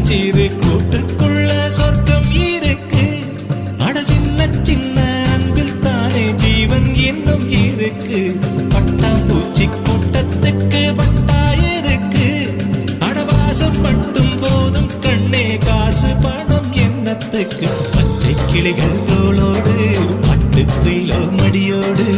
சின்னஞ்சிறு கூட்டுக்குள்ள சொர்க்கம் இருக்கு. அட சின்ன சின்ன அன்பில் தானே ஜீவன் என்னும் இருக்கு. பட்டாம்பூச்சி கூட்டத்துக்கு பட்டாயதுக்கு. அடவாசம் மட்டும் போதும் கண்ணே, காசு பணம் என்னத்துக்கு. பச்சை கிளிகள் தோளோடு, பட்டு குயிலோ மடியோடு.